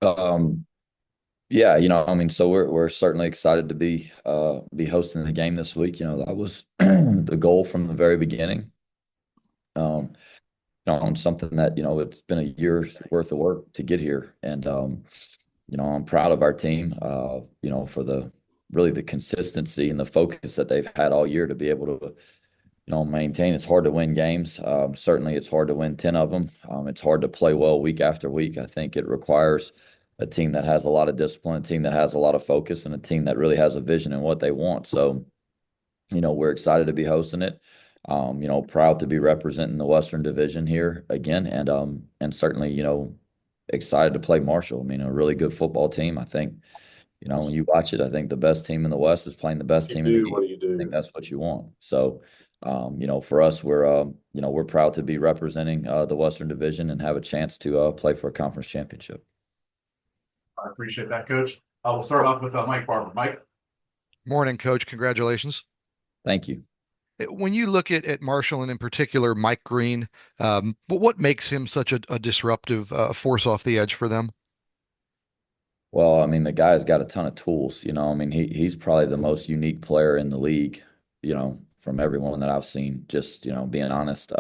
Um, yeah, I mean, so we're certainly excited to be hosting the game this week. That was the goal from the very beginning. Um, on something that, it's been a year's worth of work to get here. And I'm proud of our team, for the really the consistency and the focus that they've had all year to be able to, maintain. It's hard to win games. Certainly, it's hard to win 10 of them. It's hard to play well week after week. I think it requires a team that has a lot of discipline, a team that has a lot of focus, and a team that really has a vision in what they want. So, we're excited to be hosting it. Proud to be representing the Western Division here again, and certainly, excited to play Marshall. I mean, a really good football team. I think, when you watch it, I think the best team in the West is playing the best You team in the do, what East. do you I think do? that's what you want. So, for us, we're proud to be representing the Western Division and have a chance to play for a conference championship. I appreciate that, Coach. We'll start off with Mike Barber. Mike. Morning, Coach. Congratulations. Thank you. When you look at Marshall and in particular Mike Green, what makes him such a disruptive force off the edge for them? Well, I mean, the guy's got a ton of tools. I mean, he's probably the most unique player in the league, from everyone that I've seen, just, being honest.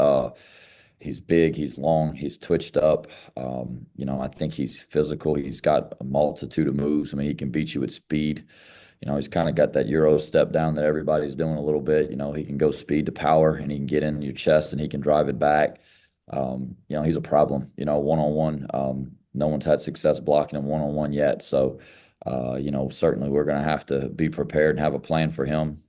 He's big, he's long, he's twitched up. I think he's physical. He's got a multitude of moves. I mean, he can beat you with speed. He's kind of got that Euro step down that everybody's doing a little bit. He can go speed to power and he can get in your chest and he can drive it back. He's a problem, one on one. No one's had success blocking him one on one yet. So, certainly we're going to have to be prepared and have a plan for him.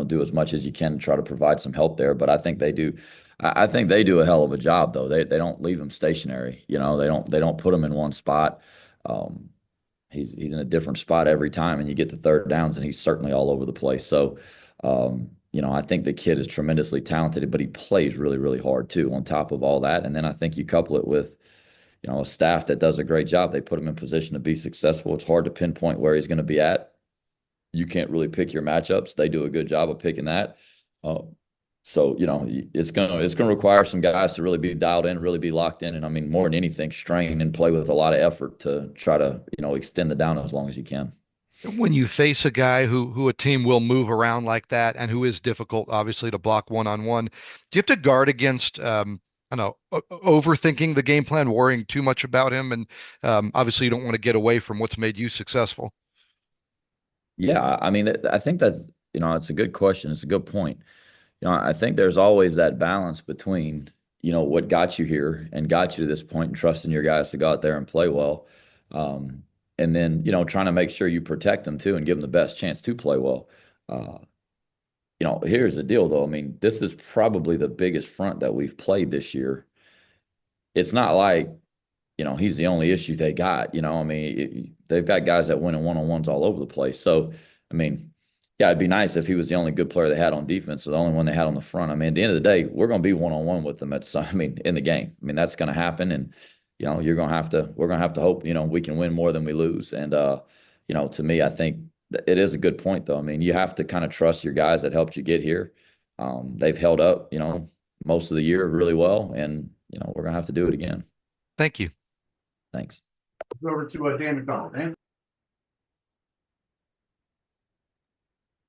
Do as much as you can to try to provide some help there. But I think they do. I think they do a hell of a job, though. They don't leave him stationary. They don't put him in one spot. Um, he's in a different spot every time, and you get the third downs, and he's certainly all over the place. So, I think the kid is tremendously talented, but he plays really, really hard too. On top of all that, and then I think you couple it with a staff that does a great job. They put him in position to be successful. It's hard to pinpoint where he's going to be at. You can't really pick your matchups. They do a good job of picking that. Uh, so it's gonna require some guys to really be dialed in, really be locked in, and I mean more than anything, strain and play with a lot of effort to try to extend the down as long as you can. When you face a guy who a team will move around like that and who is difficult, obviously, to block one on one, do you have to guard against I don't know, overthinking the game plan, worrying too much about him, and obviously you don't want to get away from what's made you successful. Yeah, I mean, I think that's it's a good question. It's a good point. I think there's always that balance between, what got you here and got you to this point and trusting your guys to go out there and play well. Um, and then, trying to make sure you protect them too and give them the best chance to play well. Uh, here's the deal though. I mean, this is probably the biggest front that we've played this year. It's not like, he's the only issue they got. I mean, they've got guys that win in one-on-ones all over the place. So, I mean, yeah, it'd be nice if he was the only good player they had on defense or the only one they had on the front. I mean, at the end of the day, we're going to be one-on-one with them I mean, in the game. I mean, that's going to happen. And, we're going to have to hope, we can win more than we lose. And, to me, I think it is a good point, though. I mean, you have to kind of trust your guys that helped you get here. They've held up, most of the year really well. And, we're going to have to do it again. Thank you. Thanks. Over to Dan McDonald. Dan.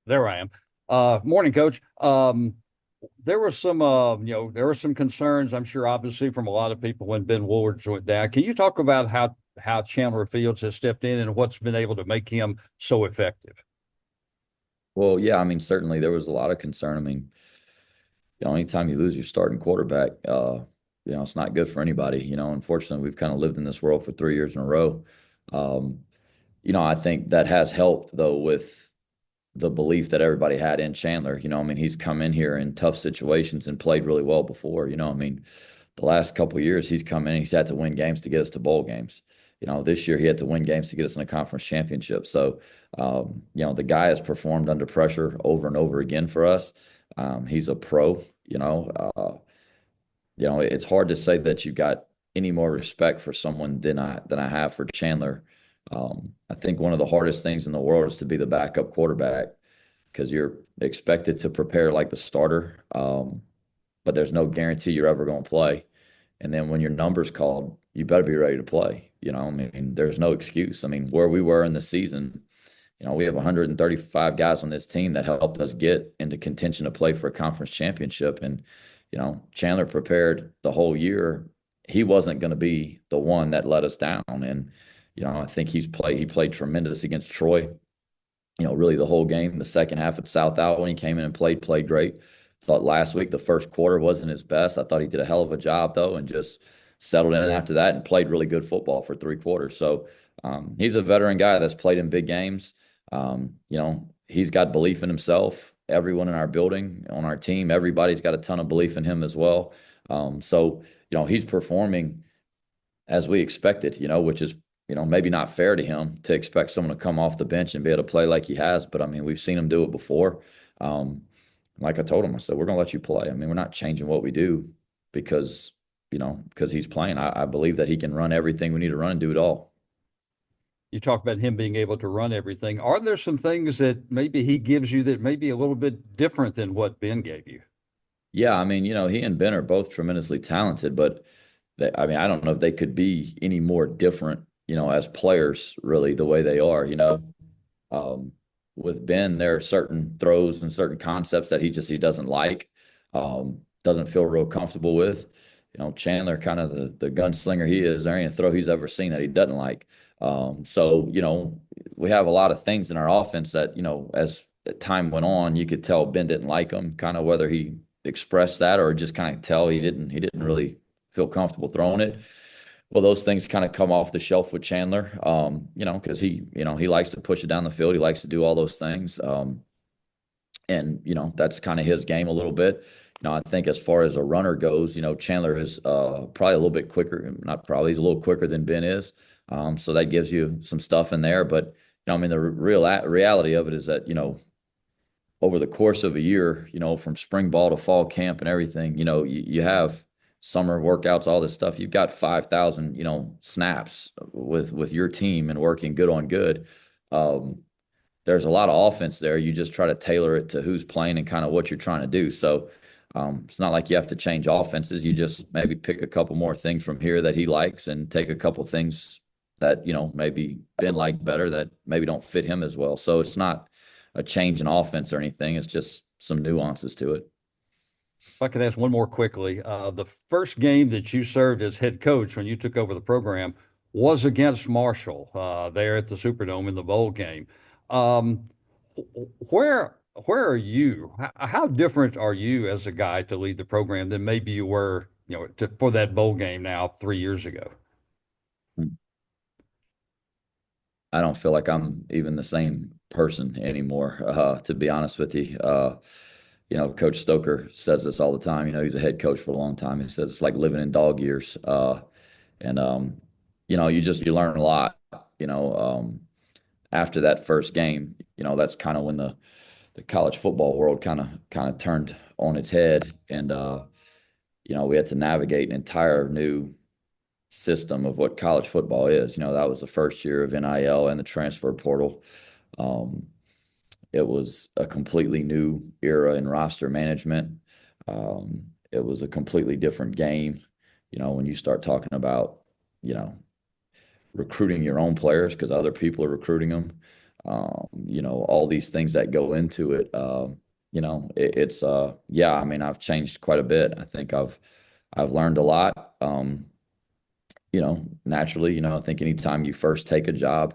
There I am. Morning, Coach. There were some, there were some concerns, I'm sure, obviously, from a lot of people when Ben Woods went down. Can you talk about how Chandler Fields has stepped in and what's been able to make him so effective? Well, yeah, I mean, certainly there was a lot of concern. I mean, anytime you lose your starting quarterback, it's not good for anybody. Unfortunately, we've kind of lived in this world for 3 years in a row. Um, I think that has helped though with the belief that everybody had in Chandler. I mean, he's come in here in tough situations and played really well before. I mean, the last couple of years he's come in, he's had to win games to get us to bowl games. This year he had to win games to get us in a conference championship. So, the guy has performed under pressure over and over again for us. He's a pro, it's hard to say that you've got any more respect for someone than I have for Chandler. I think one of the hardest things in the world is to be the backup quarterback because you're expected to prepare like the starter, but there's no guarantee you're ever going to play. And then when your number's called, you better be ready to play. You know, I mean, there's no excuse. I mean, where we were in the season, we have 135 guys on this team that helped us get into contention to play for a conference championship. And, Chandler prepared the whole year. He wasn't going to be the one that let us down. And, I think he played tremendous against Troy, really the whole game. The second half at South Out when he came in and played great. Thought last week the first quarter wasn't his best. I thought he did a hell of a job though, and just settled in after that and played really good football for 3 quarters. So he's a veteran guy that's played in big games. He's got belief in himself. Everyone in our building, on our team, everybody's got a ton of belief in him as well. So he's performing as we expected, which is maybe not fair to him to expect someone to come off the bench and be able to play like he has. But I mean, we've seen him do it before. Like I told him, I said, we're going to let you play. I mean, we're not changing what we do because he's playing. I believe that he can run everything we need to run and do it all. You talk about him being able to run everything. Are there some things that maybe he gives you that may be a little bit different than what Ben gave you? Yeah, I mean, he and Ben are both tremendously talented, but I mean, I don't know if they could be any more different, as players, really, the way they are. Um, with Ben, there are certain throws and certain concepts that he doesn't like, doesn't feel real comfortable with. Chandler, kind of the gunslinger he is, there ain't a throw he's ever seen that he doesn't like. So, we have a lot of things in our offense that, as the time went on, you could tell Ben didn't like them, kind of whether he expressed that or just kind of tell he didn't really feel comfortable throwing it. Well, those things kind of come off the shelf with Chandler, because he likes to push it down the field. He likes to do all those things. And that's kind of his game a little bit. I think as far as a runner goes, Chandler is probably a little bit quicker, not probably, he's a little quicker than Ben is. So that gives you some stuff in there. But, I mean, the reality of it is that, over the course of a year, from spring ball to fall camp and everything, you have summer workouts, all this stuff. You've got 5,000, snaps with your team and working good on good. There's a lot of offense there. You just try to tailor it to who's playing and kind of what you're trying to do. So it's not like you have to change offenses. You just maybe pick a couple more things from here that he likes and take a couple things that, maybe Ben liked better that maybe don't fit him as well. So it's not a change in offense or anything. It's just some nuances to it. If I could ask one more quickly, the first game that you served as head coach when you took over the program was against Marshall there at the Superdome in the bowl game. Um, where are you? How different are you as a guy to lead the program than maybe you were, for that bowl game now 3 years ago? I don't feel like I'm even the same person anymore, to be honest with you. Coach Stoker says this all the time. He's a head coach for a long time. He says it's like living in dog years. And you learn a lot, after that first game. That's kind of when the college football world kind of turned on its head. And, we had to navigate an entire new system of what college football is. That was the first year of NIL and the transfer portal. It was a completely new era in roster management. It was a completely different game. When you start talking about, recruiting your own players because other people are recruiting them, all these things that go into it. It's yeah, I mean, I've changed quite a bit. I think I've learned a lot. Naturally, I think anytime you first take a job,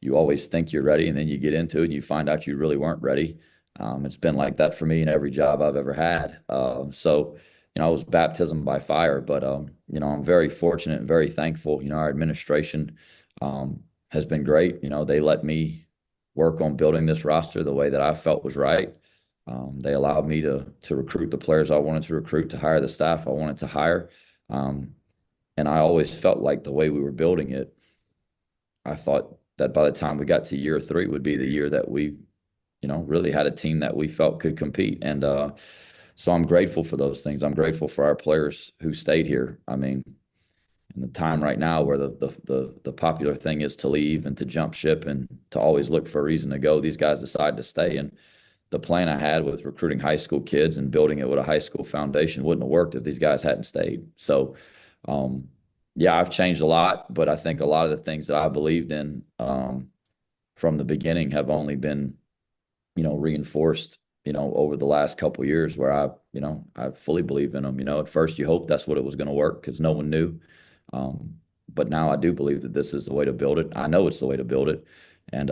you always think you're ready, and then you get into it and you find out you really weren't ready. It's been like that for me in every job I've ever had. So, it was baptism by fire, but, I'm very fortunate and very thankful. Our administration has been great. They let me work on building this roster the way that I felt was right. They allowed me to recruit the players I wanted to recruit, to hire the staff I wanted to hire. And I always felt like the way we were building it, I thought that by the time we got to year 3 would be the year that we, really had a team that we felt could compete. And so I'm grateful for those things. I'm grateful for our players who stayed here. I mean, in the time right now where the popular thing is to leave and to jump ship and to always look for a reason to go, these guys decided to stay. And the plan I had with recruiting high school kids and building it with a high school foundation wouldn't have worked if these guys hadn't stayed. So, yeah, I've changed a lot, but I think a lot of the things that I believed in from the beginning have only been, reinforced, over the last couple of years where I fully believe in them. At first you hope that's what it was going to work because no one knew. But now I do believe that this is the way to build it. I know it's the way to build it. And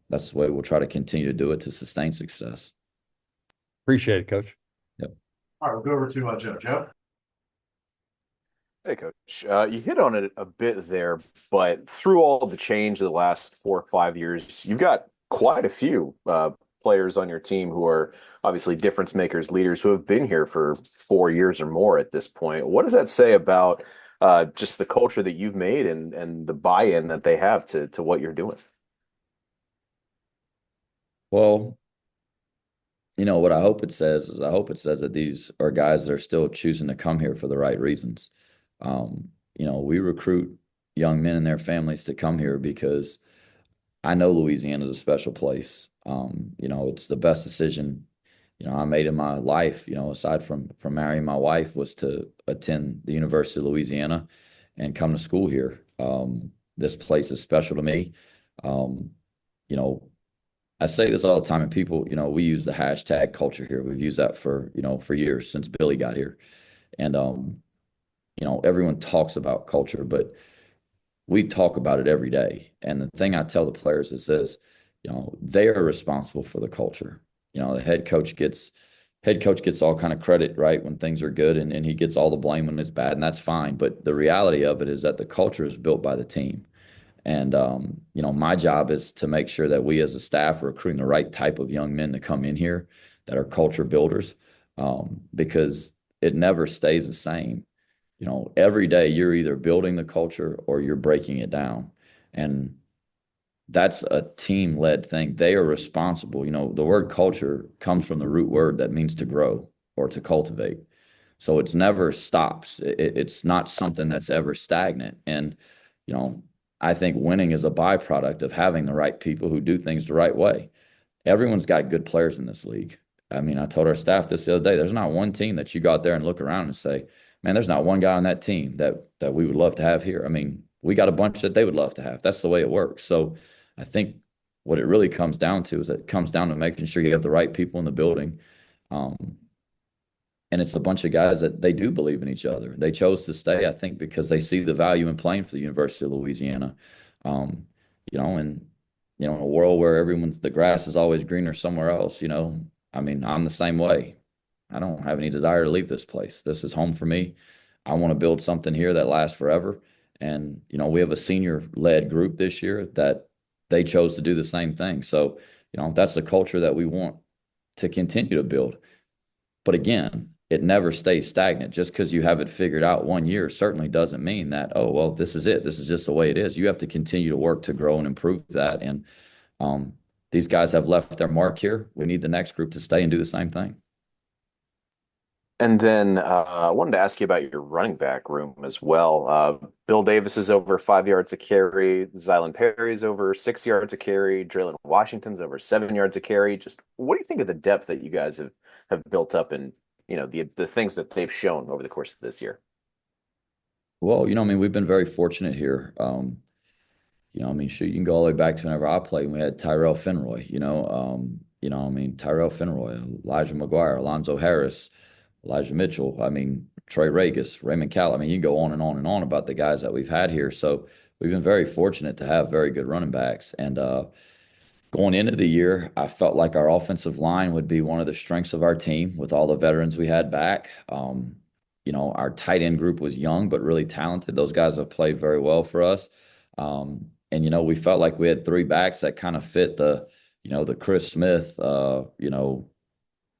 that's the way we'll try to continue to do it to sustain success. Appreciate it, Coach. Yep. All right, we'll go over to Joe. Joe? Hey, Coach. You hit on it a bit there, but through all the change of the last 4 or 5 years, you've got quite a few players on your team who are obviously difference makers, leaders who have been here for 4 years or more at this point. What does that say about just the culture that you've made and the buy-in that they have to what you're doing? Well, what I hope it says is I hope it says that these are guys that are still choosing to come here for the right reasons. We recruit young men and their families to come here because I know Louisiana is a special place. It's the best decision, I made in my life, aside from marrying my wife, was to attend the University of Louisiana and come to school here. This place is special to me. Um, you know, I say this all the time, and people, we use the hashtag culture here. We've used that for years since Billy got here. And everyone talks about culture, but we talk about it every day. And the thing I tell the players is this, they are responsible for the culture. The head coach gets all kind of credit, right, when things are good, and he gets all the blame when it's bad, and that's fine. But the reality of it is that the culture is built by the team. And my job is to make sure that we as a staff are recruiting the right type of young men to come in here that are culture builders, because it never stays the same. Every day you're either building the culture or you're breaking it down. And that's a team-led thing. They are responsible. The word culture comes from the root word that means to grow or to cultivate. So it's never stops. It's not something that's ever stagnant. And, you know, I think winning is a byproduct of having the right people who do things the right way. Everyone's got good players in this league. I mean, I told our staff this the other day. There's not one team that you go out there and look around and say, man, there's not one guy on that team that we would love to have here. I mean, we got a bunch that they would love to have. That's the way it works. So I think what it really comes down to is it comes down to making sure you have the right people in the building. Um, and it's a bunch of guys that they do believe in each other. They chose to stay, I think, because they see the value in playing for the University of Louisiana. Um, and in a world where the grass is always greener somewhere else, I mean, I'm the same way. I don't have any desire to leave this place. This is home for me. I want to build something here that lasts forever. And, we have a senior-led group this year that they chose to do the same thing. So, that's the culture that we want to continue to build. But again, it never stays stagnant. Just because you have it figured out one year certainly doesn't mean that, oh, well, this is it. This is just the way it is. You have to continue to work to grow and improve that. And these guys have left their mark here. We need the next group to stay and do the same thing. And then I wanted to ask you about your running back room as well. Bill Davis is over 5 yards a carry. Zylan Perry's over 6 yards a carry. Draylon Washington's over 7 yards a carry. Just what do you think of the depth that you guys have built up and the things that they've shown over the course of this year? Well, I mean, we've been very fortunate here. I mean, shoot, you can go all the way back to whenever I played and we had Tyrell Fenroy, I mean, Tyrell Fenroy, Elijah McGuire, Alonzo Harris, Elijah Mitchell, I mean, Trey Regis, Raymond Cowell. I mean, you can go on and on and on about the guys that we've had here. So we've been very fortunate to have very good running backs. And going into the year, I felt like our offensive line would be one of the strengths of our team with all the veterans we had back. Our tight end group was young but really talented. Those guys have played very well for us. And we felt like we had three backs that kind of fit the Chris Smith,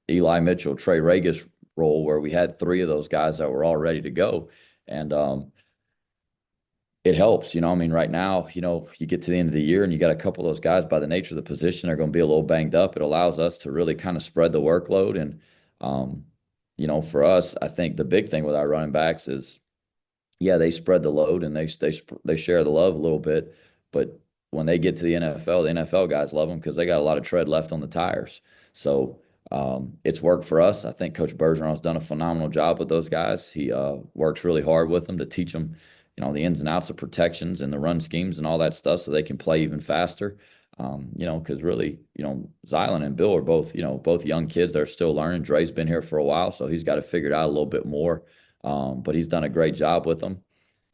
Eli Mitchell, Trey Regis role, where we had three of those guys that were all ready to go. And it helps, I mean, right now, you get to the end of the year and you got a couple of those guys by the nature of the position are going to be a little banged up. It allows us to really kind of spread the workload. And, for us, I think the big thing with our running backs is, yeah, they spread the load and they share the love a little bit. But when they get to the NFL guys love them because they got a lot of tread left on the tires. So it's worked for us. I think Coach Bergeron has done a phenomenal job with those guys. He works really hard with them to teach them, the ins and outs of protections and the run schemes and all that stuff so they can play even faster. Because really, Zylan and Bill are both young kids that are still learning. Dre's been here for a while, so he's got to figure it out a little bit more. But he's done a great job with them.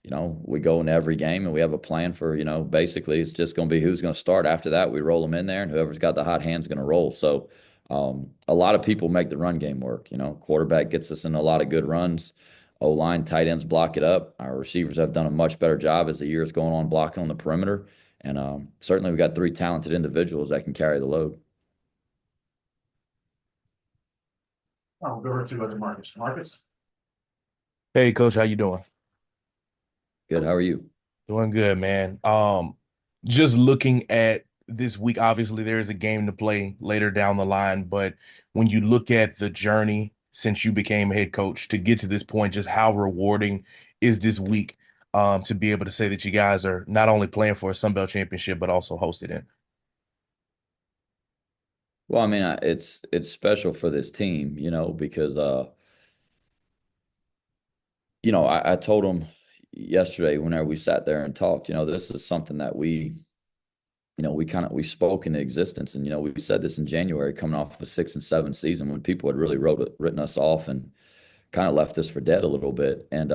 We go into every game and we have a plan for, basically it's just going to be who's going to start. After that, we roll them in there and whoever's got the hot hand's going to roll. So a lot of people make the run game work. Quarterback gets us in a lot of good runs. O-line, tight ends block it up. Our receivers have done a much better job as the year's going on blocking on the perimeter. And certainly we've got 3 talented individuals that can carry the load. I'll go over to Marcus. Marcus? Hey, Coach, how you doing? Good. How are you? Doing good, man. Just looking at this week, obviously there is a game to play later down the line, but when you look at the journey since you became head coach to get to this point, just how rewarding is this week to be able to say that you guys are not only playing for a Sun Belt championship, but also hosted it? Well, I mean, it's special for this team, because I told them yesterday whenever we sat there and talked, this is something that we we spoke into existence. And, we said this in January coming off of a 6 and 7 season when people had really written us off and kind of left us for dead a little bit. And,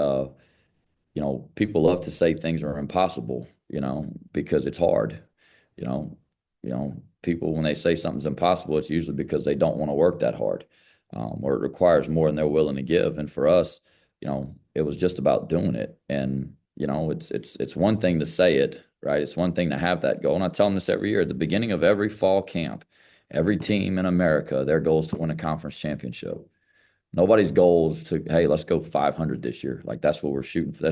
people love to say things are impossible, because it's hard, you know, people, when they say something's impossible, it's usually because they don't want to work that hard, or it requires more than they're willing to give. And for us, it was just about doing it. And, it's one thing to say it, right? It's one thing to have that goal. And I tell them this every year at the beginning of every fall camp, every team in America, their goal is to win a conference championship. Nobody's goal is to, hey, let's go 500 this year. Like that's what we're shooting for.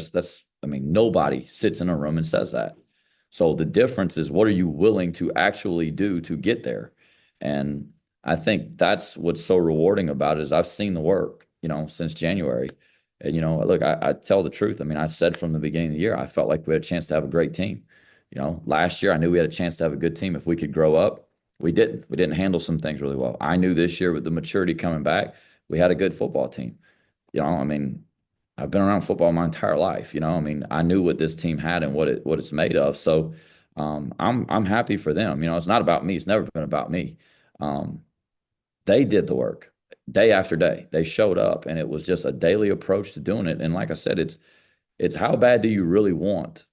I mean, nobody sits in a room and says that. So the difference is, what are you willing to actually do to get there? And I think that's what's so rewarding about it is I've seen the work, since January. And, look, I tell the truth. I mean, I said from the beginning of the year, I felt like we had a chance to have a great team. Last year I knew we had a chance to have a good team if we could grow up. We didn't. We didn't handle some things really well. I knew this year with the maturity coming back, we had a good football team. I mean, I've been around football my entire life. I mean, I knew what this team had and what it's made of. So I'm happy for them. It's not about me. It's never been about me. They did the work day after day. They showed up, and it was just a daily approach to doing it. And like I said, it's how bad do you really want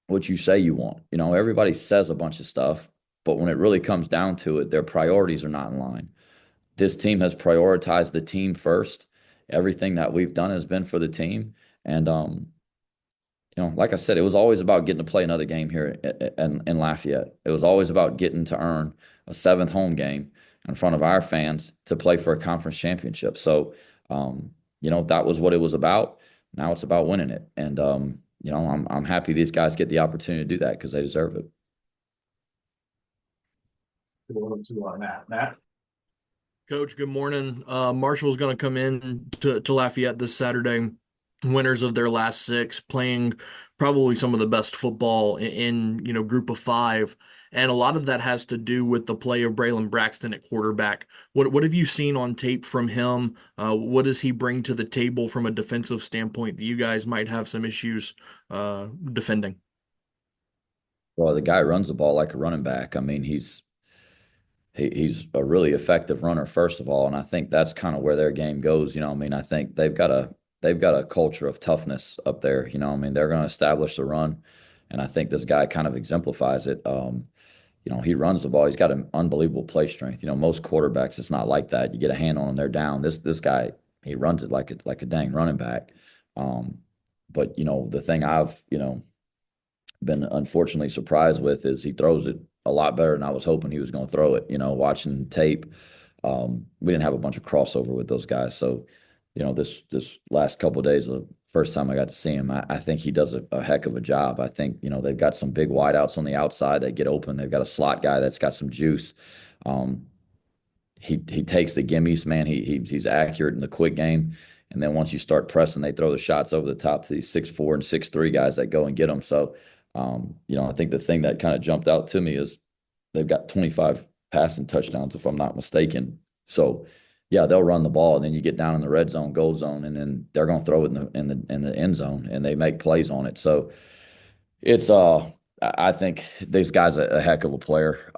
what you say you want? Everybody says a bunch of stuff, but when it really comes down to it, their priorities are not in line. This team has prioritized the team first. Everything that we've done has been for the team. And, like I said, it was always about getting to play another game here in Lafayette. It was always about getting to earn a 7th home game in front of our fans to play for a conference championship. So, that was what it was about. Now it's about winning it. And, I'm happy these guys get the opportunity to do that because they deserve it. Go to Matt. Matt? Coach, good morning. Marshall's going to come in to Lafayette this Saturday, winners of their last 6, playing probably some of the best football in group of 5. And a lot of that has to do with the play of Braylon Braxton at quarterback. What have you seen on tape from him? What does he bring to the table from a defensive standpoint that you guys might have some issues defending? Well, the guy runs the ball like a running back. I mean, he's a really effective runner, first of all, and I think that's kind of where their game goes. I mean, I think they've got a culture of toughness up there. I mean, they're going to establish the run, and I think this guy kind of exemplifies it. He runs the ball. He's got an unbelievable play strength. Most quarterbacks, it's not like that. You get a hand on them, they're down. This guy, he runs it like a dang running back. But the thing I've been unfortunately surprised with is he throws it a lot better than I was hoping he was going to throw it. Watching tape, we didn't have a bunch of crossover with those guys. So, this last couple of days, the first time I got to see him, I think he does a heck of a job. I think, they've got some big wideouts on the outside that get open. They've got a slot guy that's got some juice. He takes the gimmies, man. He's accurate in the quick game. And then once you start pressing, they throw the shots over the top to these 6'4" and 6'3" guys that go and get them. So, I think the thing that kind of jumped out to me is they've got 25 passing touchdowns, if I'm not mistaken. So, yeah, they'll run the ball, and then you get down in the red zone, goal zone, and then they're going to throw it in the end zone, and they make plays on it. So it's I think this guy's a heck of a player.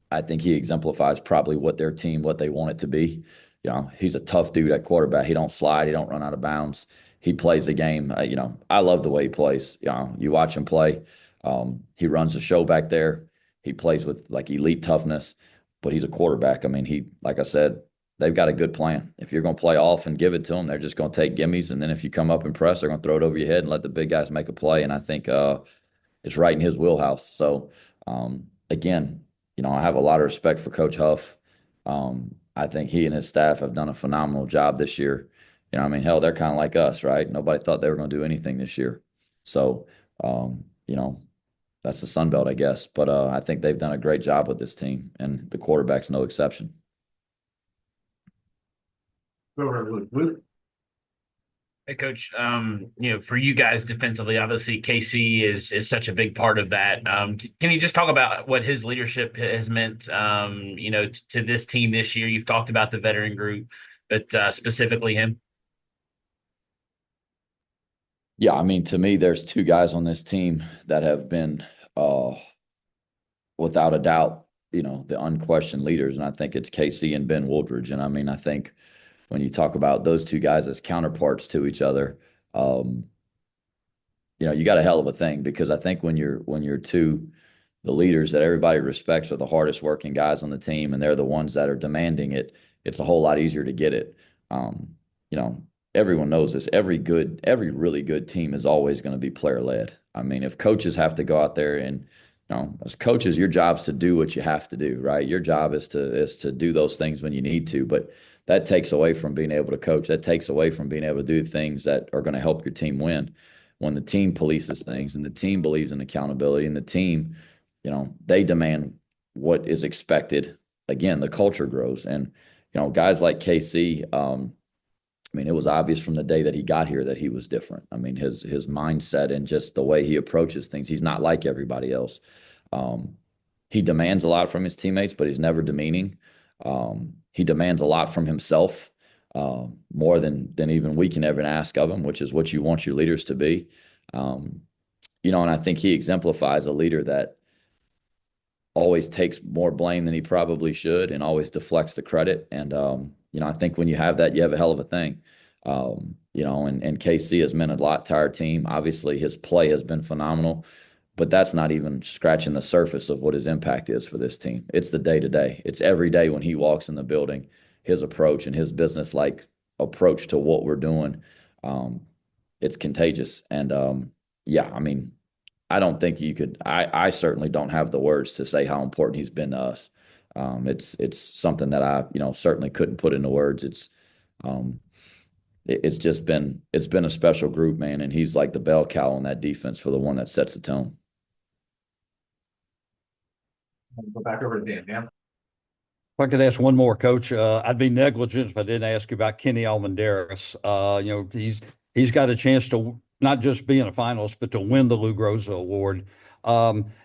I think he exemplifies probably what their team, what they want it to be. He's a tough dude at quarterback. He don't slide. He don't run out of bounds. He plays the game. I love the way he plays. You watch him play. He runs the show back there. He plays with like elite toughness, but he's a quarterback. I mean, like I said, they've got a good plan. If you're going to play off and give it to them, they're just going to take gimmies. And then if you come up and press, they're going to throw it over your head and let the big guys make a play. And I think it's right in his wheelhouse. So, again, I have a lot of respect for Coach Huff. I think he and his staff have done a phenomenal job this year. I mean, hell, they're kind of like us, right? Nobody thought they were going to do anything this year. So, that's the Sun Belt, I guess. But I think they've done a great job with this team, and the quarterback's no exception. Go over to Luke. Luke. Hey, Coach. For you guys defensively, obviously KC is such a big part of that. Can you just talk about what his leadership has meant, to this team this year? You've talked about the veteran group, but specifically him. Yeah, I mean, to me, there's two guys on this team that have been, without a doubt, the unquestioned leaders, and I think it's KC and Ben Woodridge. And I mean, I think when you talk about those two guys as counterparts to each other, you got a hell of a thing, because I think when you're the leaders that everybody respects are the hardest working guys on the team, and they're the ones that are demanding it, it's a whole lot easier to get it. Everyone knows this. Every really good team is always going to be player led. I mean, if coaches have to go out there and, as coaches, your job's to do what you have to do, right? Your job is to do those things when you need to, but that takes away from being able to coach. That takes away from being able to do things that are going to help your team win. When the team polices things and the team believes in accountability, and the team, they demand what is expected, again, the culture grows. And, guys like KC, I mean, it was obvious from the day that he got here that he was different. I mean, his mindset and just the way he approaches things, he's not like everybody else. He demands a lot from his teammates, but he's never demeaning. He demands a lot from himself, more than even we can ever ask of him, which is what you want your leaders to be. And I think he exemplifies a leader that always takes more blame than he probably should, and always deflects the credit. And, I think when you have that, you have a hell of a thing. And KC has meant a lot to our team. Obviously, his play has been phenomenal, but that's not even scratching the surface of what his impact is for this team. It's the day-to-day. It's every day when he walks in the building, his approach and his business-like approach to what we're doing, it's contagious. And, yeah, I mean, I don't think you could – I certainly don't have the words to say how important he's been to us. It's something that I, certainly couldn't put into words. It's just been a special group, man. And he's like the bell cow on that defense, for the one that sets the tone. Go back over to Dan. Dan. If I could ask one more, Coach, I'd be negligent if I didn't ask you about Kenny Almendaris. He's got a chance to not just be in a finals, but to win the Lou Groza Award.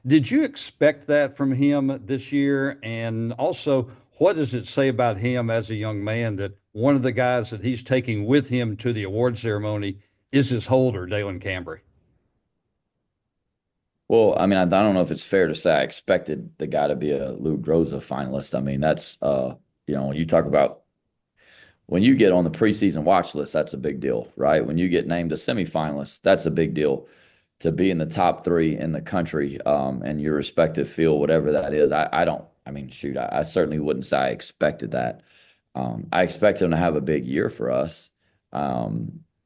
Did you expect that from him this year? And also, what does it say about him as a young man that one of the guys that he's taking with him to the award ceremony is his holder, Dalen Cambry? Well, I mean, I don't know if it's fair to say I expected the guy to be a Lou Groza finalist. I mean, that's, when you talk about, when you get on the preseason watch list, that's a big deal, right? When you get named a semifinalist, that's a big deal. To be in the top three in the country, and your respective field, whatever that is, I certainly wouldn't say I expected that. I expect him to have a big year for us. I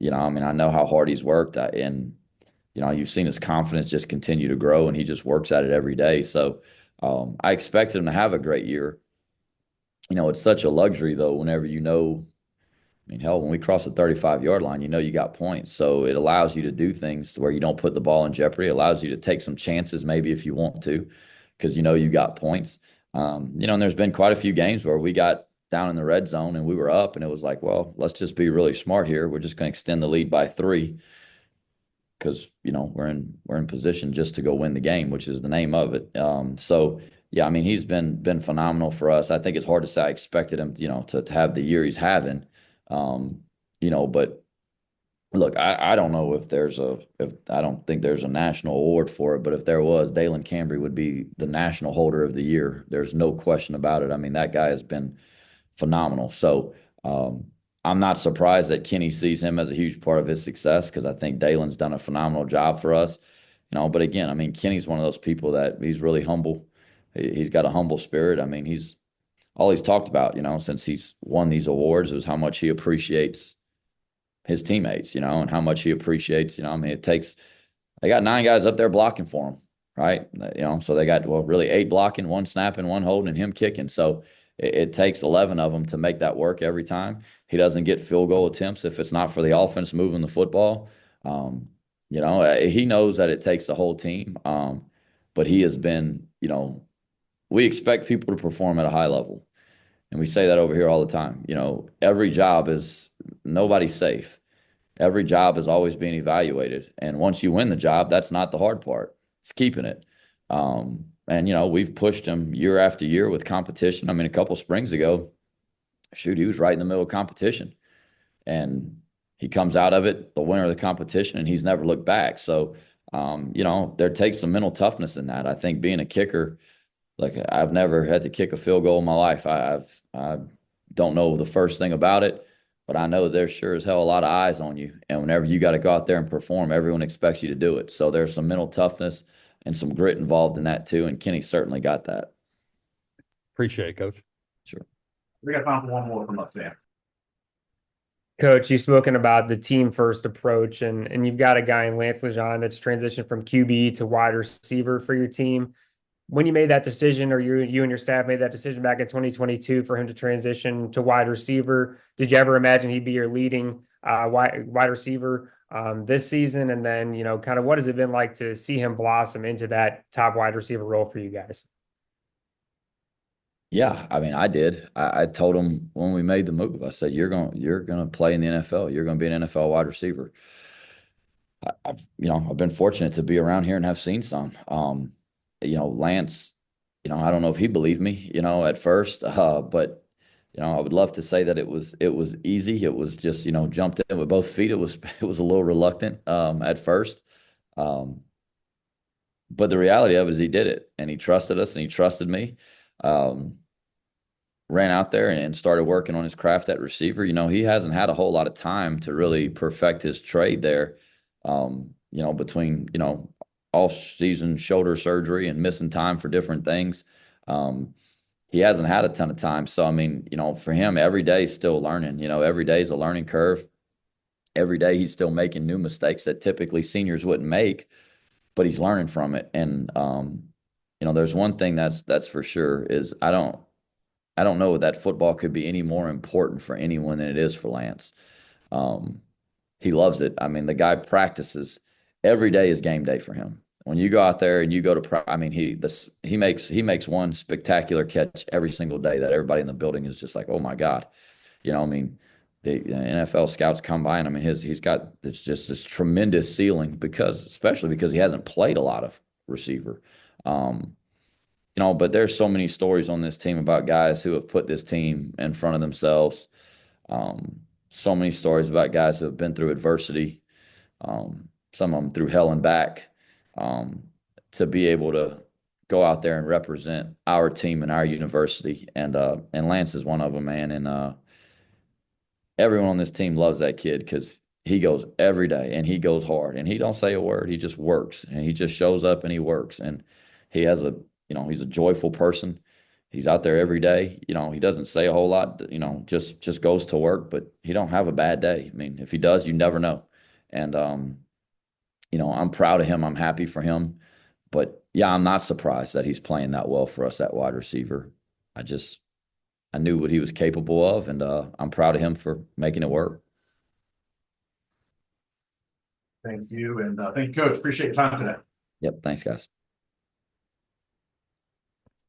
know how hard he's worked, and you've seen his confidence just continue to grow, and he just works at it every day. So I expect him to have a great year. It's such a luxury, though, whenever I mean, hell, when we cross the 35-yard line, you got points. So it allows you to do things to where you don't put the ball in jeopardy. It allows you to take some chances maybe if you want to, because you got points. And there's been quite a few games where we got down in the red zone and we were up, and it was like, well, let's just be really smart here. We're just going to extend the lead by 3, because we're in position just to go win the game, which is the name of it. So yeah, I mean, he's been phenomenal for us. I think it's hard to say I expected him, to have the year he's having. Um, but look, I don't know if I don't think there's a national award for it, but if there was, Dalen Cambry would be the national holder of the year. There's no question about it. I mean, that guy has been phenomenal. So I'm not surprised that Kenny sees him as a huge part of his success because I think Dalen's done a phenomenal job for us. But again, I mean, Kenny's one of those people that he's really humble. He's got a humble spirit. I mean, he's all he's talked about, since he's won these awards is how much he appreciates his teammates, and how much he appreciates, I mean, they got 9 guys up there blocking for him, right? So they got, well, really 8 blocking, 1 snapping, 1 holding, and him kicking. So it takes 11 of them to make that work every time. He doesn't get field goal attempts if it's not for the offense moving the football. He knows that it takes the whole team. But he has been, we expect people to perform at a high level. And we say that over here all the time. Every job is nobody's safe. Every job is always being evaluated. And once you win the job, that's not the hard part. It's keeping it. And we've pushed him year after year with competition. I mean, a couple springs ago, shoot, he was right in the middle of competition. And he comes out of it, the winner of the competition, and he's never looked back. So, there takes some mental toughness in that. I think being a kicker, like I've never had to kick a field goal in my life. I don't know the first thing about it, but I know there's sure as hell a lot of eyes on you. And whenever you got to go out there and perform, everyone expects you to do it. So there's some mental toughness and some grit involved in that too. And Kenny certainly got that. Appreciate it, Coach. Sure. We got time for one more from us, Sam. Coach, you've spoken about the team first approach, and you've got a guy in Lance Lejean that's transitioned from QB to wide receiver for your team. When you made that decision, or you and your staff made that decision back in 2022 for him to transition to wide receiver, did you ever imagine he'd be your leading wide receiver this season? And then, kind of what has it been like to see him blossom into that top wide receiver role for you guys? Yeah, I mean, I did. I told him when we made the move, I said, you're gonna play in the NFL. You're gonna be an NFL wide receiver. I've been fortunate to be around here and have seen some. Lance, I don't know if he believed me, at first, but I would love to say that it was easy. It was just, jumped in with both feet. It was a little reluctant at first. But the reality of it is he did it, and he trusted us and he trusted me. Ran out there and started working on his craft at receiver. He hasn't had a whole lot of time to really perfect his trade there. Between, off-season shoulder surgery and missing time for different things. He hasn't had a ton of time. So, I mean, for him, every day is still learning. Every day is a learning curve. Every day he's still making new mistakes that typically seniors wouldn't make, but he's learning from it. And, there's one thing that's for sure is I don't know that football could be any more important for anyone than it is for Lance. He loves it. I mean, the guy practices. Every day is game day for him. When you go out there and you go to, he makes one spectacular catch every single day that everybody in the building is just like, oh my God. The NFL scouts come by and he's got this tremendous ceiling especially because he hasn't played a lot of receiver. But there's so many stories on this team about guys who have put this team in front of themselves. So many stories about guys who have been through adversity, some of them through hell and back, to be able to go out there and represent our team and our university. And Lance is one of them, man. And everyone on this team loves that kid because he goes every day and he goes hard and he don't say a word. He just works and he just shows up and he works. And he has he's a joyful person. He's out there every day. He doesn't say a whole lot, just goes to work, but he don't have a bad day. I mean, if he does, you never know. And, I'm proud of him. I'm happy for him. But yeah, I'm not surprised that he's playing that well for us at wide receiver. I knew what he was capable of, and I'm proud of him for making it work. Thank you. And thank you, Coach. Appreciate your time today. Yep. Thanks, guys.